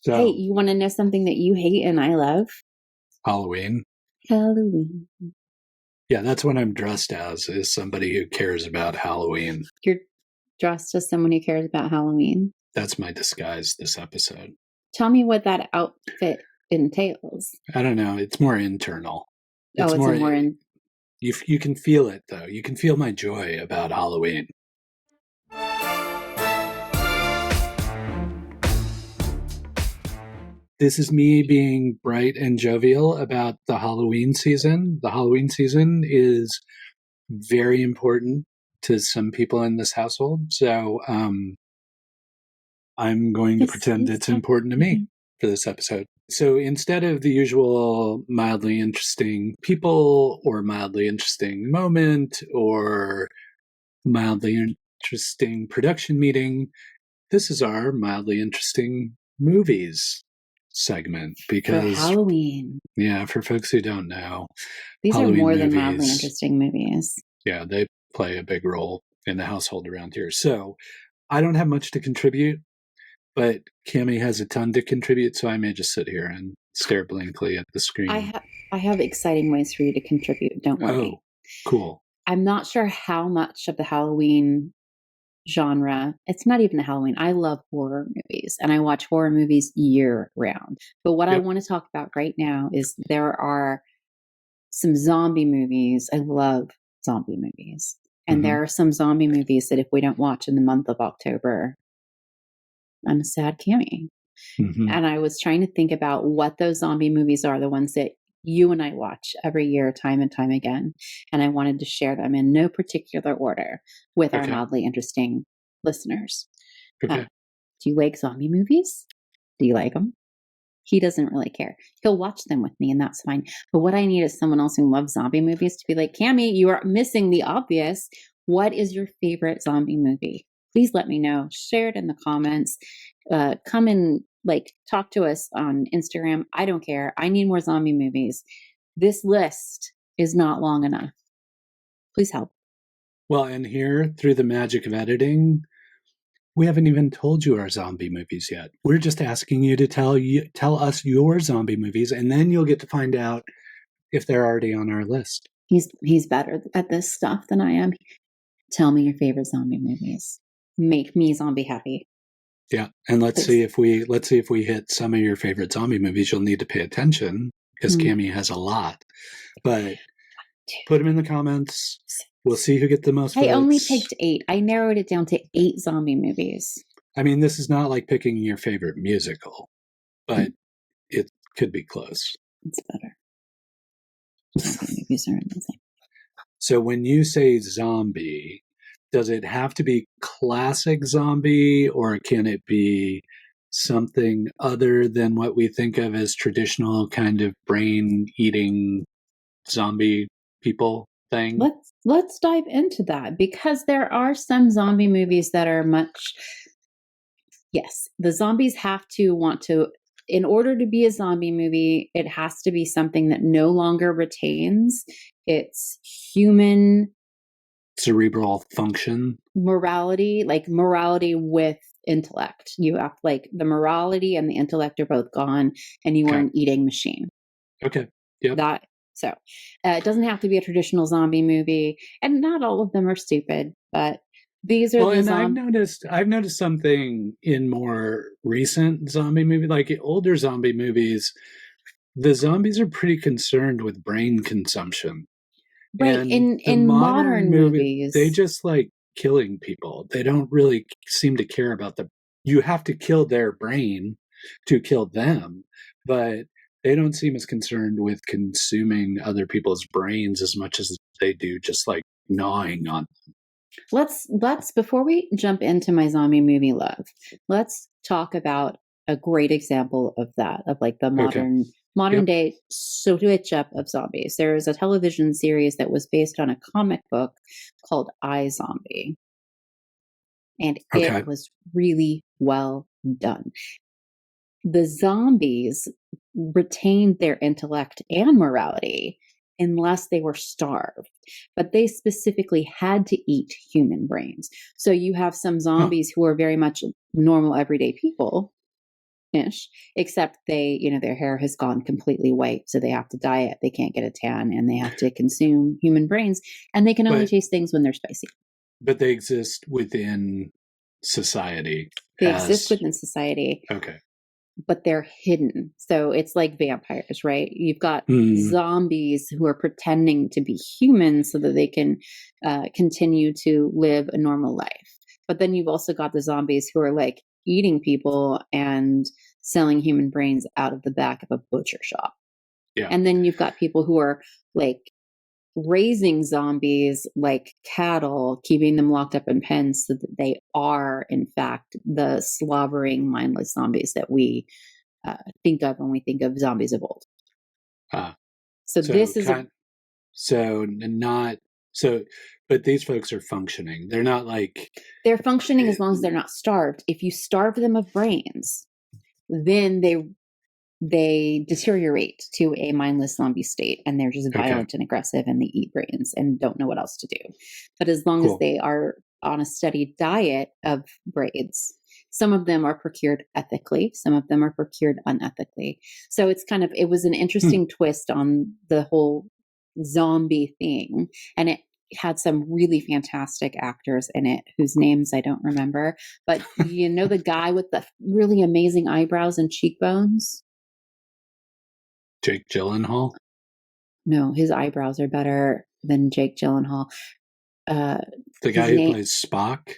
Hey, So, you want to know something that you hate and I love? Halloween. Halloween. Yeah, that's what I'm dressed as, is somebody who cares about Halloween. You're dressed as someone who cares about Halloween. That's my disguise this episode. Tell me what that outfit entails. I don't know. It's more internal. It's more in. You can feel it, though. You can feel my joy about Halloween. This is me being bright and jovial about the Halloween season. The Halloween season is very important to some people in this household. So I'm going to pretend it's important to me for this episode. So instead of the usual mildly interesting people or mildly interesting moment or mildly interesting production meeting, this is our mildly interesting movies segment, because for Halloween. Yeah, for folks who don't know, these Halloween are more movies, than mildly interesting movies. Yeah, they play a big role in the household around here. So I don't have much to contribute, but Cami has a ton to contribute, so I may just sit here and stare blankly at the screen. I have exciting ways for you to contribute. Don't worry. Oh, cool. I'm not sure how much of the Halloween genre. It's not even a Halloween. I love horror movies and I watch horror movies year round. But what I want to talk about right now is there are some zombie movies. I love zombie movies. And there are some zombie movies that if we don't watch in the month of October, I'm a sad Cami. And I was trying to think about what those zombie movies are, the ones that you and I watch every year, time and time again. And I wanted to share them in no particular order with our mildly interesting listeners. Do you like zombie movies? Do you like them? He doesn't really care. He'll watch them with me and that's fine. But what I need is someone else who loves zombie movies to be like, Cami, you are missing the obvious. What is your favorite zombie movie? Please let me know. Share it in the comments. Come and talk to us on Instagram. I don't care. I need more zombie movies. This list is not long enough. Please help. Well, and here, through the magic of editing, we haven't even told you our zombie movies yet. We're just asking you to tell us your zombie movies, and then you'll get to find out if they're already on our list. He's better at this stuff than I am. Tell me your favorite zombie movies. Make me zombie happy. Yeah, and let's see if we hit some of your favorite zombie movies. You'll need to pay attention because Cami has a lot. But put them in the comments. We'll see who gets the most votes. I only picked 8. I narrowed it down to 8 zombie movies. I mean, this is not like picking your favorite musical, but it could be close. It's better. Zombie movies are amazing. So when you say zombie, does it have to be classic zombie, or can it be something other than what we think of as traditional kind of brain-eating zombie people thing? Let's dive into that, because there are some zombie movies that are yes, the zombies have to want to, in order to be a zombie movie, it has to be something that no longer retains its human cerebral function, morality, like morality with intellect. You have the morality and the intellect are both gone, and you are an eating machine. Okay. Yeah. So it doesn't have to be a traditional zombie movie, and not all of them are stupid, but these are I've noticed something in more recent zombie movies, like older zombie movies. The zombies are pretty concerned with brain consumption. Right. And in modern movies, they just like killing people. They don't really seem to care about you have to kill their brain to kill them, but they don't seem as concerned with consuming other people's brains as much as they do just like gnawing on them. Let's before we jump into my zombie movie love, let's talk about a great example of that, of the modern day switch up of zombies. There is a television series that was based on a comic book called iZombie, and it was really well done. The zombies retained their intellect and morality unless they were starved, but they specifically had to eat human brains. So you have some zombies who are very much normal everyday people, ish, except they, their hair has gone completely white, so they have to dye it. They can't get a tan, and they have to consume human brains, and they can only taste things when they're spicy. But they exist within society. They exist within society. Okay. But they're hidden. So it's like vampires, right? You've got zombies who are pretending to be humans so that they can continue to live a normal life. But then you've also got the zombies who are like eating people and selling human brains out of the back of a butcher shop. Yeah. And then you've got people who are like raising zombies like cattle, keeping them locked up in pens so that they are, in fact, the slobbering, mindless zombies that we think of when we think of zombies of old. So this is but these folks are functioning. They're not like... They're functioning as long as they're not starved. If you starve them of brains, then they deteriorate to a mindless zombie state, and they're just violent and aggressive, and they eat brains and don't know what else to do. But as long as they are on a steady diet of brains, some of them are procured ethically, some of them are procured unethically. So it was an interesting twist on the whole zombie thing, and it had some really fantastic actors in it whose names I don't remember, but the guy with the really amazing eyebrows and cheekbones? Jake Gyllenhaal? No, his eyebrows are better than Jake Gyllenhaal. The guy who plays Spock?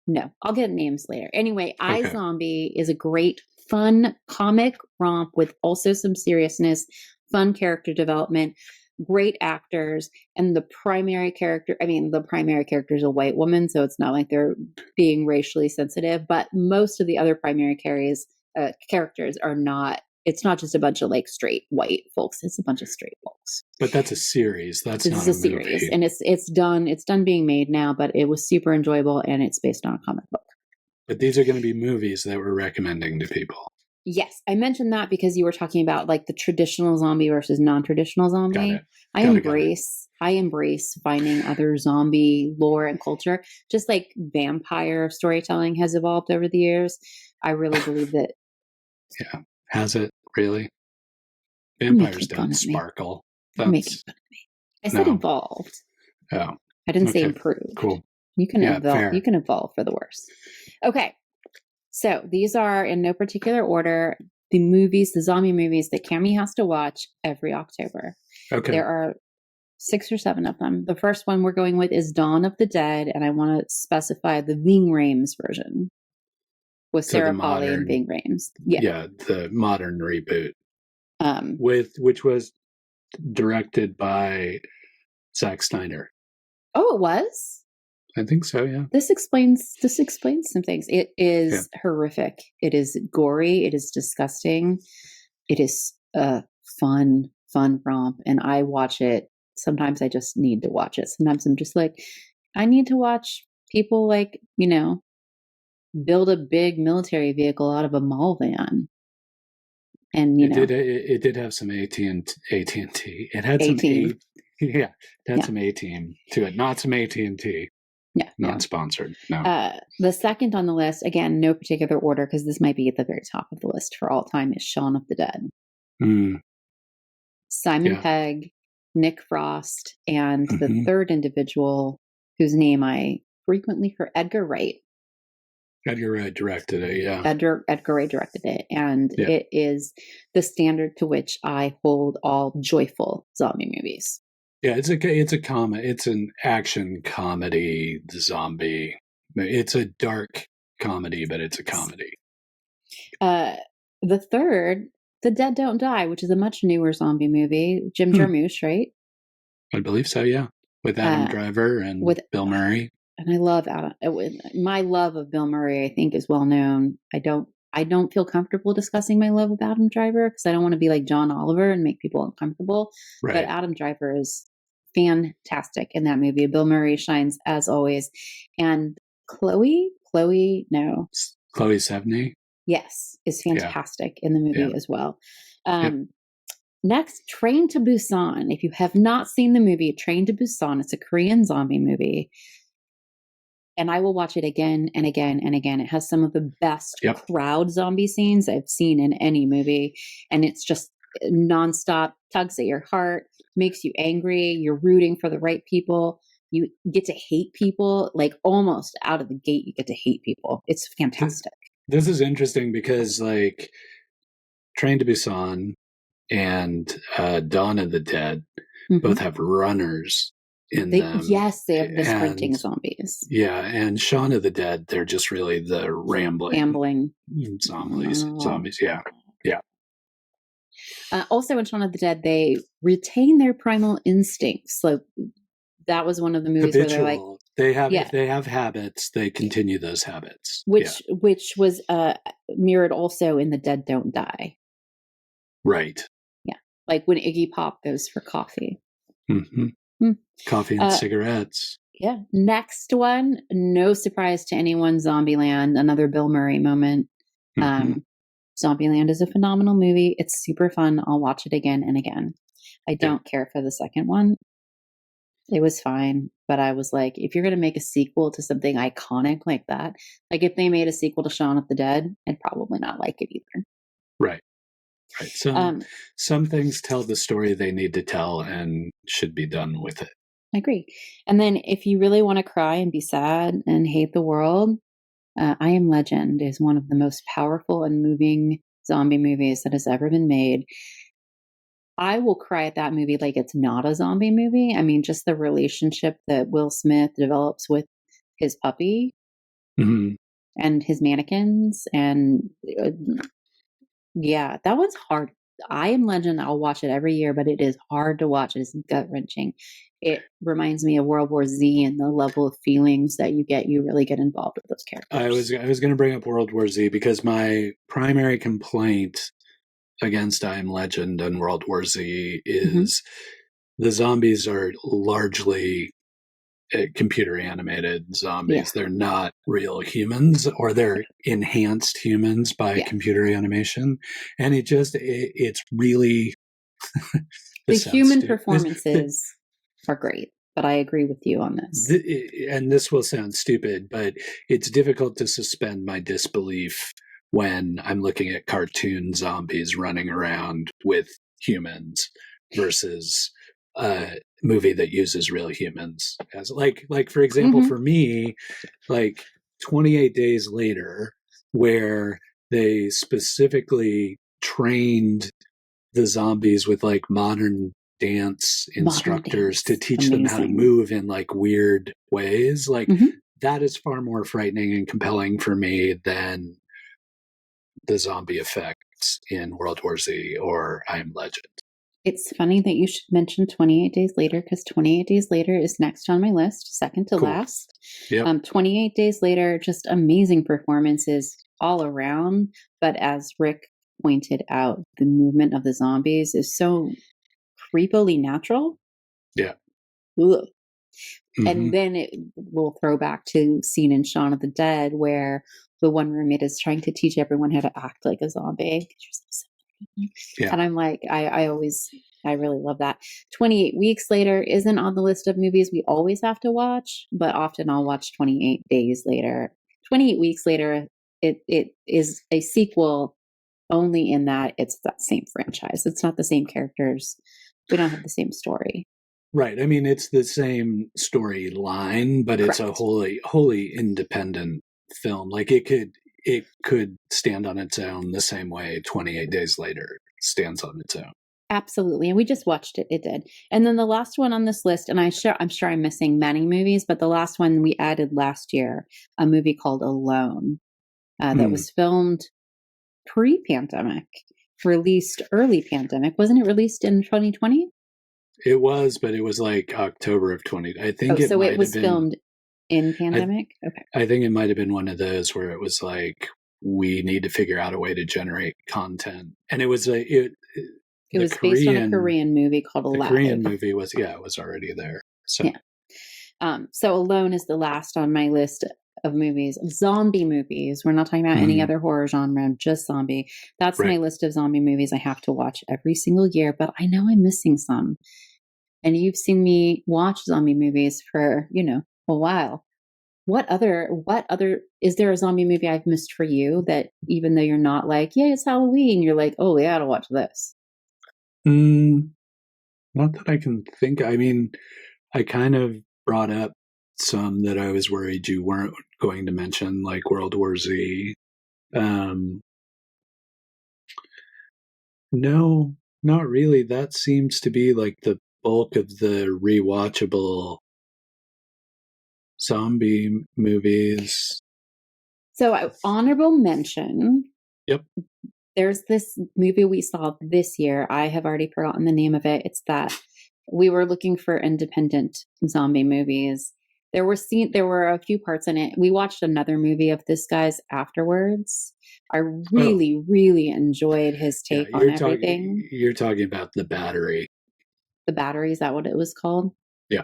No, I'll get names later. Anyway, iZombie is a great, fun comic romp with also some seriousness, fun character development, great actors, and the primary character is a white woman, so it's not like they're being racially sensitive, but most of the other primary characters are not. It's not just a bunch of like straight white folks. It's a bunch of straight folks. But that's a series. This is a series, and it's done being made now. But it was super enjoyable, and it's based on a comic book. But these are going to be movies that we're recommending to people. Yes, I mentioned that because you were talking about like the traditional zombie versus non-traditional zombie. I embrace finding other zombie lore and culture, just like vampire storytelling has evolved over the years. I really believe that. Yeah. Has it really? Vampires don't sparkle. You're making fun of me. I said evolved. Oh. I didn't say improved. Cool. You can evolve. Fair. You can evolve for the worse. Okay. So these are in no particular order the zombie movies that Cami has to watch every October. Okay. There are 6 or 7 of them. The first one we're going with is Dawn of the Dead, and I want to specify the Ving Rhames version. With Sarah Polley and Ving Rhames. Yeah, the modern reboot. Which was directed by Zack Snyder. Oh, it was? I think so, yeah. This explains some things. It is horrific. It is gory. It is disgusting. It is a fun romp, and I watch it. Sometimes I just need to watch it. Sometimes I'm just like, I need to watch people like, build a big military vehicle out of a mall van. And it did have some AT&T. It had some it had some A-Team to it, not some AT&T. Yeah, not sponsored. No. The second on the list, again, no particular order because this might be at the very top of the list for all time, is Shaun of the Dead. Simon Pegg, Nick Frost, and the third individual whose name I frequently heard, Edgar Wright. Edgar Wright directed it, yeah. Edgar Wright directed it, and it is the standard to which I hold all joyful zombie movies. Yeah, it's a comedy. It's an action comedy zombie. It's a dark comedy, but it's a comedy. The third, The Dead Don't Die, which is a much newer zombie movie. Jim Jarmusch, right? I believe so, yeah. With Adam Driver and Bill Murray. And I love Adam. My love of Bill Murray, I think, is well known. I don't feel comfortable discussing my love of Adam Driver because I don't want to be like John Oliver and make people uncomfortable. Right. But Adam Driver is fantastic in that movie. Bill Murray shines as always. And Chloe Sevigny, yes, is fantastic in the movie as well. Next, Train to Busan. If you have not seen the movie Train to Busan, it's a Korean zombie movie. And I will watch it again and again and again. It has some of the best crowd zombie scenes I've seen in any movie. And it's just nonstop, tugs at your heart, makes you angry. You're rooting for the right people. You get to hate people, like almost out of the gate, you get to hate people. It's fantastic. This is interesting because like Train to Busan and Dawn of the Dead both have runners in them. Yes, they have the sprinting zombies. Yeah, and Shaun of the Dead, they're just really the rambling zombies. Yeah. Also in Shaun of the Dead, they retain their primal instincts. So that was one of the movies where they're like, if they have habits, they continue those habits. Which was mirrored also in The Dead Don't Die. Right. Yeah. Like when Iggy Pop goes for coffee. Mm-hmm. Coffee and cigarettes. Yeah. Next one, no surprise to anyone, Zombieland, another Bill Murray moment. Zombieland is a phenomenal movie. It's super fun. I'll watch it again and again. I don't care for the second one. It was fine, but I was like, if you're going to make a sequel to something iconic like that, like if they made a sequel to Shaun of the Dead, I'd probably not like it either. Right. Some things tell the story they need to tell and should be done with it. I agree. And then if you really want to cry and be sad and hate the world, I Am Legend is one of the most powerful and moving zombie movies that has ever been made. I will cry at that movie like it's not a zombie movie. I mean, just the relationship that Will Smith develops with his puppy and his mannequins. And that one's hard. I Am Legend, I'll watch it every year, but it is hard to watch. It is gut-wrenching. It reminds me of World War Z and the level of feelings that you get. You really get involved with those characters. I was going to bring up World War Z because my primary complaint against I Am Legend and World War Z is the zombies are largely computer animated zombies. Yeah. They're not real humans, or they're enhanced humans by computer animation. And it's really the human performances are great. But I agree with you on this. And this will sound stupid, but it's difficult to suspend my disbelief when I'm looking at cartoon zombies running around with humans versus a movie that uses real humans. As like for example, for me, like 28 Days Later, where they specifically trained the zombies with like modern dance instructors to teach them how to move in like weird ways. Like that is far more frightening and compelling for me than the zombie effects in World War Z or I Am Legend. It's funny that you should mention 28 Days Later, because 28 Days Later is next on my list, second to last. Yep. 28 Days Later, just amazing performances all around. But as Rick pointed out, the movement of the zombies is so creepily natural. Yeah. And then it will throw back to scene in Shaun of the Dead where the one roommate is trying to teach everyone how to act like a zombie. And I'm like, I really love that. 28 Weeks Later isn't on the list of movies we always have to watch, but often I'll watch 28 Days Later. 28 Weeks Later, it is a sequel only in that it's that same franchise. It's not the same characters. We don't have the same story. Right. I mean, it's the same storyline, but it's a wholly independent film. Like it could stand on its own the same way 28 Days Later stands on its own. Absolutely. And we just watched it. It did. And then the last one on this list, and I'm sure I'm missing many movies, but the last one we added last year, a movie called Alone, that was filmed pre-pandemic, released early pandemic. Wasn't it released in 2020? It was, but it was like October of 20. I think it was filmed in pandemic? Okay. I think it might have been one of those where it was like, we need to figure out a way to generate content. And it was it was based on a Korean movie called Alive. The Korean movie was already there. So. Yeah. So Alone is the last on my list of movies. Zombie movies. We're not talking about any other horror genre, just zombie. That's my list of zombie movies I have to watch every single year, but I know I'm missing some. And you've seen me watch zombie movies for, a while. What other is there a zombie movie I've missed for you that even though you're not like, yeah, it's Halloween, you're like, oh, we gotta watch this? Not that I can think. I mean, I kind of brought up some that I was worried you weren't going to mention, like World War Z. No, not really. That seems to be like the bulk of the rewatchable zombie movies. So, honorable mention. Yep. There's this movie we saw this year. I have already forgotten the name of it. It's that we were looking for independent zombie movies. There were a few parts in it. We watched another movie of this guy's afterwards. I really, really enjoyed his take on everything. You're talking about The Battery. The Battery, is that what it was called? Yeah.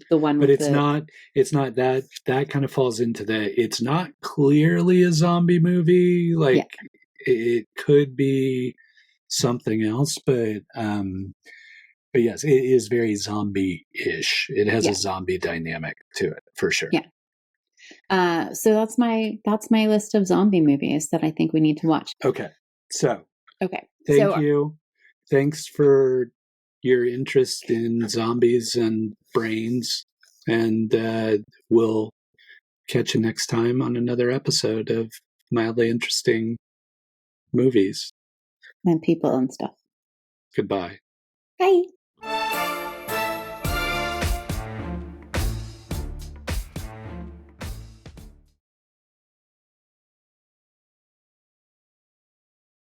The one but with it's not that kind of falls into it's not clearly a zombie movie. Like it could be something else, but yes, it is very zombie-ish. It has a zombie dynamic to it for sure. Yeah. So that's my list of zombie movies that I think we need to watch. Okay. So thank you. Thanks for your interest in zombies and brains, and we'll catch you next time on another episode of Mildly Interesting Movies and People and Stuff. Goodbye.